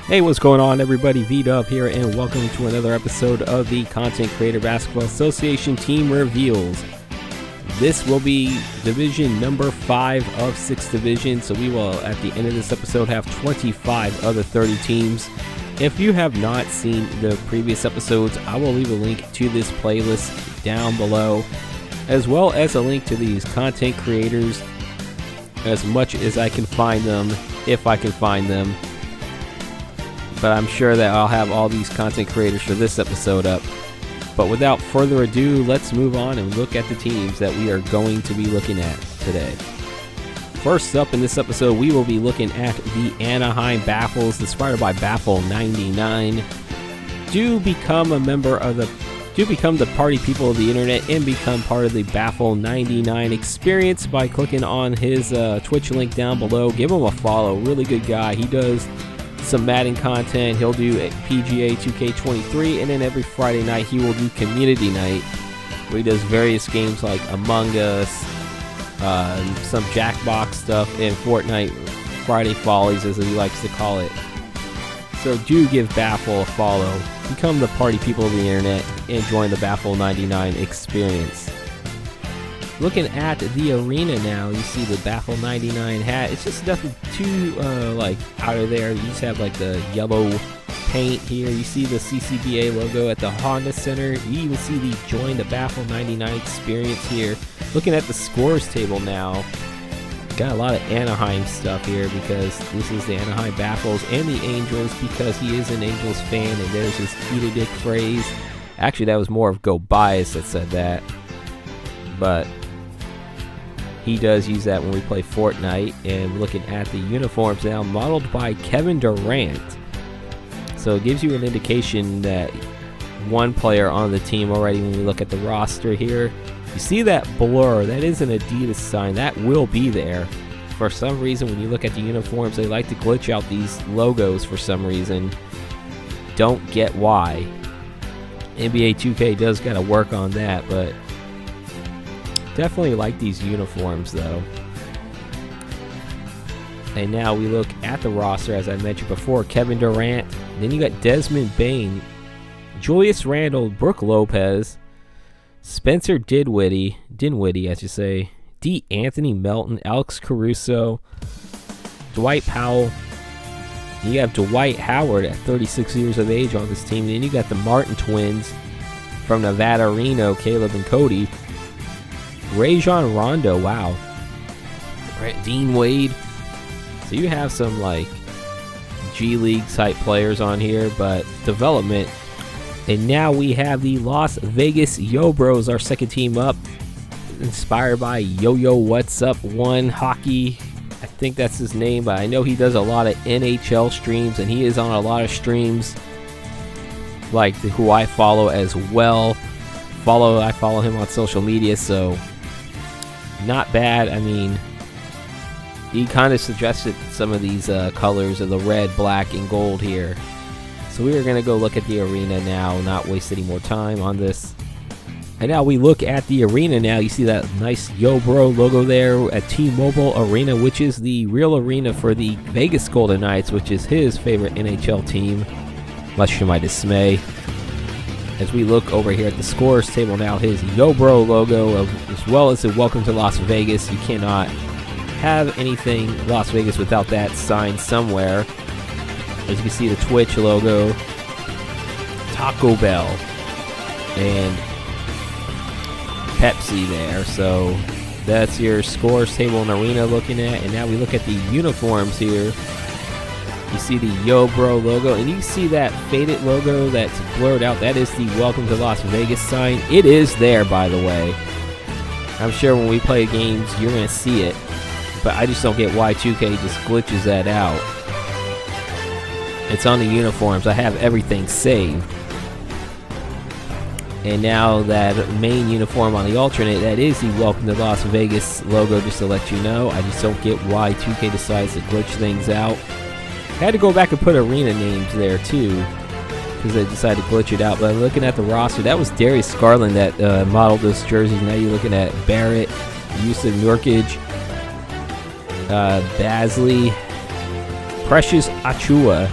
Hey, what's going on, everybody? V-Dub here, and welcome to another episode of the Content Creator Basketball Association Team Reveals. This will be division number 5 of 6 divisions, so we will, at the end of this episode, have 25 other 30 teams. If you have not seen the previous episodes, I will leave a link to this playlist down below, as well as a link to these content creators, as much as I can find them, if I can find them. But I'm sure that I'll have all these content creators for this episode up. But without further ado, let's move on and look at the teams that we are going to be looking at today. First up in this episode, we will be looking at the Anaheim Baffles, inspired by Baffle 99. Do become the party people of the internet and become part of the Baffle 99 experience by clicking on his Twitch link down below. Give him a follow. Really good guy. He does some Madden content. He'll do PGA 2K23, and then every Friday night he will do community night where he does various games like Among Us, some Jackbox stuff, and Fortnite Friday Follies, as he likes to call it. So do give Baffle a follow, become the party people of the internet, and join the Baffle 99 experience. Looking at the arena now, you see the Baffle 99 hat. It's just nothing too out of there. You just have like the yellow paint here. You see the CCBA logo at the Honda Center. You even see the Join the Baffle 99 experience here. Looking at the scores table now, got a lot of Anaheim stuff here because this is the Anaheim Baffles and the Angels, because he is an Angels fan, and there's his eat a dick phrase. Actually, that was more of Go Bias that said that, but he does use that when we play Fortnite. And looking at the uniforms now, modeled by Kevin Durant. So it gives you an indication that one player on the team already when we look at the roster here. You see that blur? That is an Adidas sign. That will be there. For some reason, when you look at the uniforms, they like to glitch out these logos for some reason. Don't get why. NBA 2K does got to work on that, but definitely like these uniforms though. And now we look at the roster, as I mentioned before. Kevin Durant, then you got Desmond Bane, Julius Randle, Brooke Lopez, Spencer Dinwiddie, I should say, D. Anthony Melton, Alex Caruso, Dwight Powell. You have Dwight Howard at 36 years of age on this team. And then you got the Martin twins from Nevada, Reno, Caleb and Cody. Rajon Rondo, wow. Dean Wade. So you have some like G League type players on here, but development. And now we have the Las Vegas Yo Bros, our second team up, inspired by Yo-Yo What's Up 1 Hockey. I think that's his name, but I know he does a lot of NHL streams, and he is on a lot of streams like who I follow as well. I follow him on social media, so not bad. I mean, he kind of suggested some of these colors of the red, black, and gold here. So we are going to go look at the arena now, not waste any more time on this. And now we look at the arena now. You see that nice Yo Bro logo there at T-Mobile Arena, which is the real arena for the Vegas Golden Knights, which is his favorite NHL team, much to my dismay. As we look over here at the scores table now, his Yo Bro logo, as well as the Welcome to Las Vegas. You cannot have anything Las Vegas without that sign somewhere. As you can see, the Twitch logo, Taco Bell, and Pepsi there. So that's your scores table and arena looking at. And now we look at the uniforms here. You see the Yo Bro logo, and you see that faded logo that's blurred out. That is the Welcome to Las Vegas sign. It is there, by the way. I'm sure when we play games, you're going to see it. But I just don't get why 2K just glitches that out. It's on the uniforms. I have everything saved. And now that main uniform on the alternate, that is the Welcome to Las Vegas logo, just to let you know. I just don't get why 2K decides to glitch things out. I had to go back and put arena names there too, because they decided to glitch it out. But looking at the roster, that was Darius Garland that modeled this jersey. Now you're looking at Barrett, Yusuf Nurkic, Basley, Precious Achua,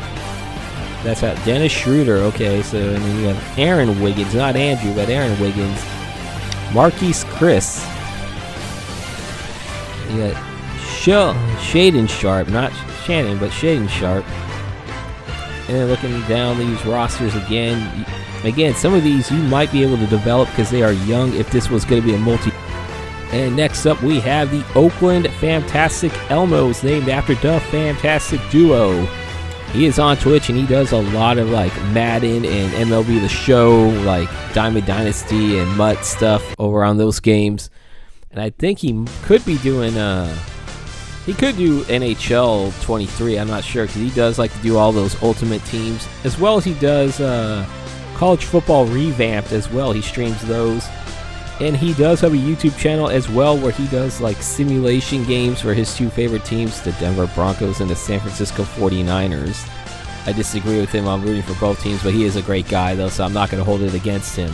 That's how Dennis Schroeder. Okay, so and then you have Aaron Wiggins, not Andrew, but Aaron Wiggins. Marquise Chris. You got Shaden Sharp, not Shannon, but Shaden Sharp. And then looking down these rosters again, some of these you might be able to develop because they are young if this was going to be a multi. And next up we have the Oakland Fantastic Elmos, named after the Fantastic Duo. He is on Twitch and he does a lot of like Madden and MLB The Show, like Diamond Dynasty and MUT stuff over on those games. And I think he could be doing he could do NHL 23, I'm not sure, because he does like to do all those Ultimate Teams, as well as he does College Football Revamped as well. He streams those. And he does have a YouTube channel as well where he does like simulation games for his two favorite teams, the Denver Broncos and the San Francisco 49ers. I disagree with him. I'm rooting for both teams, but he is a great guy though, so I'm not going to hold it against him.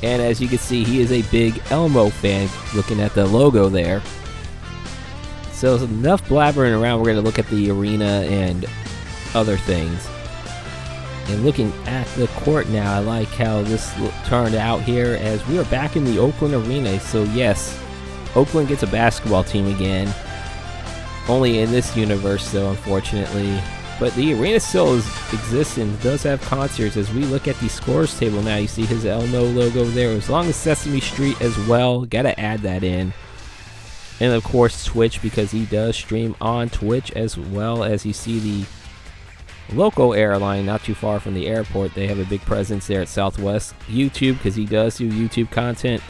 And as you can see, he is a big Elmo fan, looking at the logo there. So enough blabbering around. We're going to look at the arena and other things. And looking at the court now, I like how this turned out here as we are back in the Oakland Arena. So yes, Oakland gets a basketball team again. Only in this universe though, unfortunately. But the arena still exists and does have concerts. As we look at the scores table now, you see his Elmo logo there, as long as Sesame Street as well. Gotta add that in. And of course Twitch, because he does stream on Twitch, as well as you see the local airline not too far from the airport. They have a big presence there at Southwest. YouTube, because he does do YouTube content.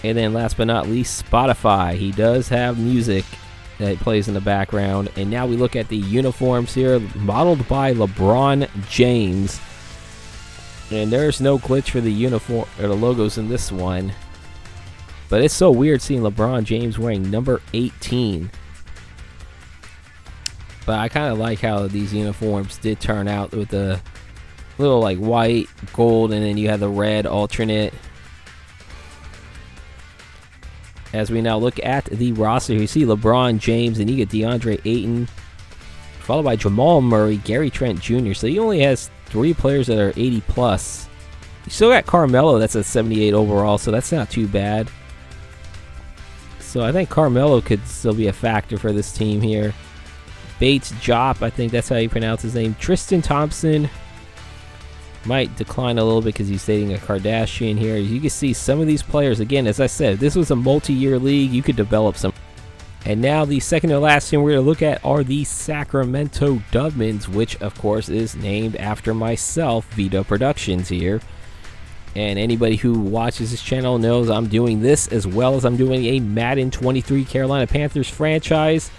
And then last but not least, Spotify. He does have music that plays in the background. And now we look at the uniforms here, modeled by LeBron James. And there's no glitch for the uniform or the logos in this one. But it's so weird seeing LeBron James wearing number 18. But I kind of like how these uniforms did turn out with the little like white, gold, and then you have the red alternate. As we now look at the roster, you see LeBron James, and you get DeAndre Ayton, followed by Jamal Murray, Gary Trent Jr. So he only has 3 players that are 80 plus. You still got Carmelo, that's a 78 overall, so that's not too bad. So I think Carmelo could still be a factor for this team here. Bates Jop, I think that's how you pronounce his name. Tristan Thompson might decline a little bit because he's dating a Kardashian here. You can see some of these players, again, as I said, if this was a multi-year league, you could develop some. And now the second to last team we're going to look at are the Sacramento Dubmans, which of course is named after myself, Vito Productions here. And anybody who watches this channel knows I'm doing this as well as I'm doing a Madden 23 Carolina Panthers franchise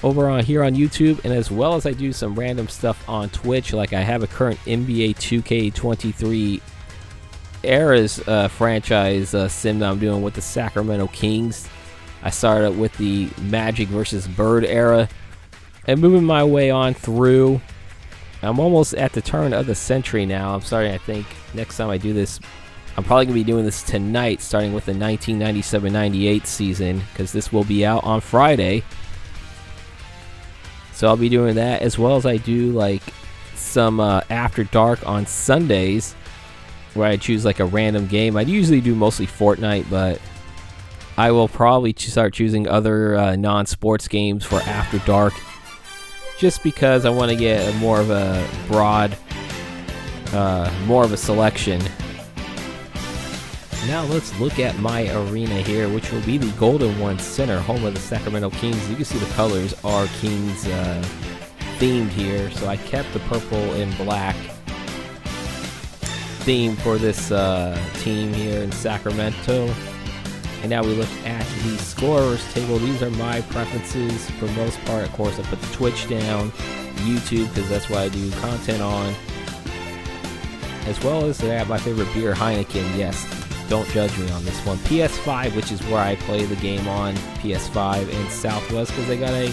over on here on YouTube, and as well as I do some random stuff on Twitch, like I have a current NBA 2K23 eras franchise sim that I'm doing with the Sacramento Kings. I started with the Magic versus Bird era and moving my way on through. I'm almost at the turn of the century now. I'm starting, I think, next time I do this, I'm probably going to be doing this tonight, starting with the 1997-98 season, because this will be out on Friday. So I'll be doing that, as well as I do like some After Dark on Sundays, where I choose like a random game. I usually do mostly Fortnite, but I will probably start choosing other non-sports games for After Dark, just because I want to get more of a broad, more of a selection. Now let's look at my arena here, which will be the Golden One Center, home of the Sacramento Kings. You can see the colors are Kings themed here, so I kept the purple and black theme for this team here in Sacramento. And now we look at the scorers table. These are my preferences for the most part. Of course, I put the Twitch down, YouTube, because that's what I do content on, as well as I have my favorite beer, Heineken. Yes, don't judge me on this one. PS5, which is where I play the game on, PS5 and Southwest, because they got a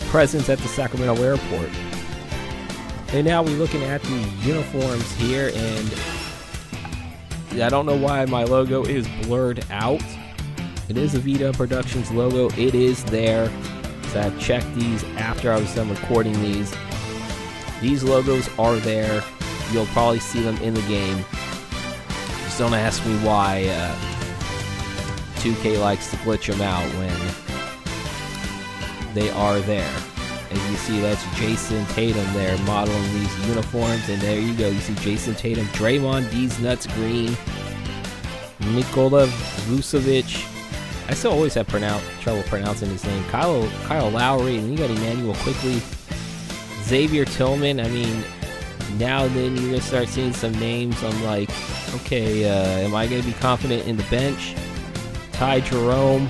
presence at the Sacramento airport. And now we're looking at the uniforms here, and I don't know why my logo is blurred out. It is a Vito Productions logo. It is there. So I've checked these after I was done recording these. These logos are there. You'll probably see them in the game. Just don't ask me why 2K likes to glitch them out when they are there. As you see, that's Jason Tatum there modeling these uniforms. And there you go. You see Jason Tatum, Draymond D's Nuts Green, Nikola Vucevic. I still always have trouble pronouncing his name. Kyle Lowry, and you got Emmanuel Quickly, Xavier Tillman. I mean, now then you're gonna start seeing some names. I'm like, okay, am I gonna be confident in the bench? Ty Jerome,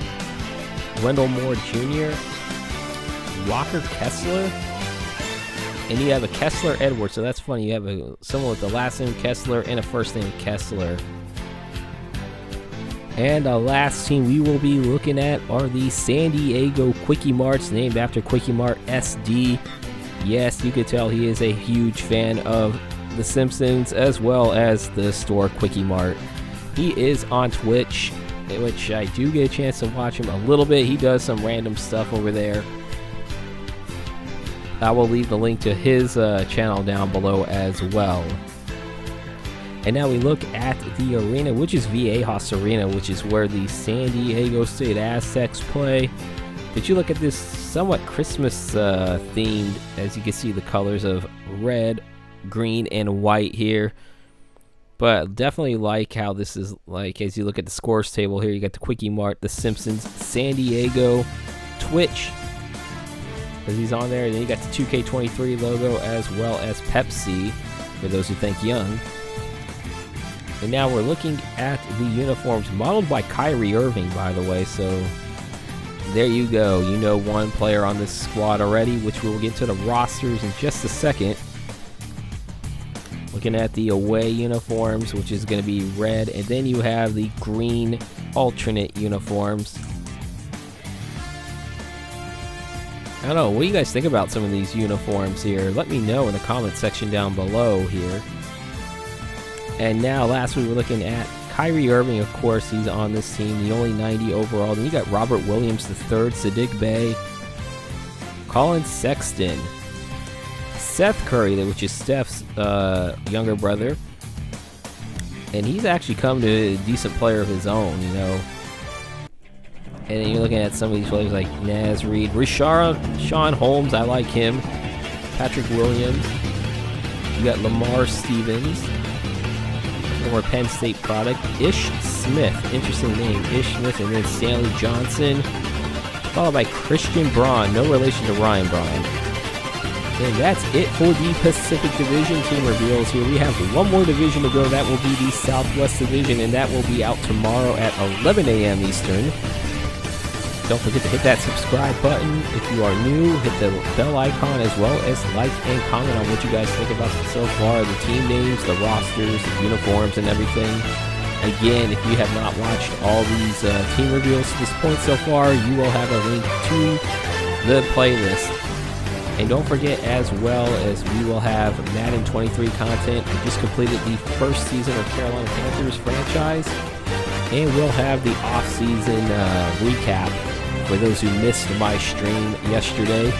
Wendell Moore Jr., Walker Kessler, and you have a Kessler Edwards. So that's funny. You have someone with the last name Kessler and a first name Kessler. And the last team we will be looking at are the San Diego Quickie Marts, named after Quickie Mart SD. Yes, you could tell he is a huge fan of The Simpsons as well as the store Quickie Mart. He is on Twitch, which I do get a chance to watch him a little bit. He does some random stuff over there. I will leave the link to his channel down below as well. And now we look at the arena, which is Viejas Arena, which is where the San Diego State Aztecs play. But you look at this somewhat Christmas themed, as you can see the colors of red, green, and white here. But definitely like how this is, like, as you look at the scores table here, you got the Quickie Mart, The Simpsons, San Diego, Twitch, because he's on there. And then you got the 2K23 logo as well as Pepsi, for those who think young. And now we're looking at the uniforms modeled by Kyrie Irving, by the way. So there you go. You know one player on this squad already, which we'll get to the rosters in just a second. Looking at the away uniforms, which is going to be red. And then you have the green alternate uniforms. I don't know. What do you guys think about some of these uniforms here? Let me know in the comment section down below here. And now, last we were looking at Kyrie Irving, of course, he's on this team, the only 90 overall. Then you got Robert Williams III, Saddiq Bey, Colin Sexton, Seth Curry, which is Steph's younger brother. And he's actually come to a decent player of his own, you know. And then you're looking at some of these players like Naz Reid, Sean Holmes, I like him, Patrick Williams. You got Lamar Stevens, former Penn State product, Ish Smith, interesting name, Ish Smith, and then Stanley Johnson, followed by Christian Braun, no relation to Ryan Braun. And that's it for the Pacific Division team reveals here. We have one more division to go. That will be the Southwest Division, and that will be out tomorrow at 11 a.m. Eastern. Don't forget to hit that subscribe button if you are new. Hit the bell icon as well as like and comment on what you guys think about so far. The team names, the rosters, the uniforms, and everything. Again, if you have not watched all these team reveals to this point so far, you will have a link to the playlist. And don't forget as well as we will have Madden 23 content. We just completed the first season of Carolina Panthers franchise. And we'll have the off-season recap for those who missed my stream yesterday.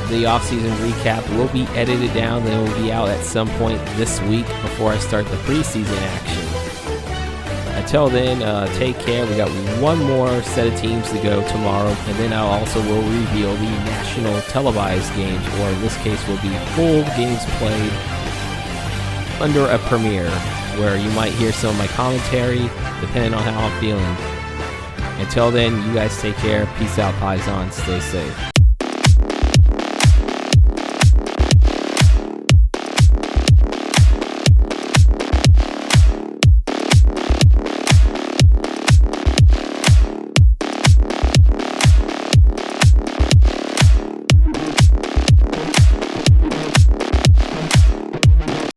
The off-season recap will be edited down. Then it will be out at some point this week before I start the preseason action. Until then, take care. We got one more set of teams to go tomorrow, and then I also will reveal the national televised games, or in this case will be full games played under a premiere, where you might hear some of my commentary depending on how I'm feeling. Until then, you guys take care. Peace out, Paisan. Stay safe.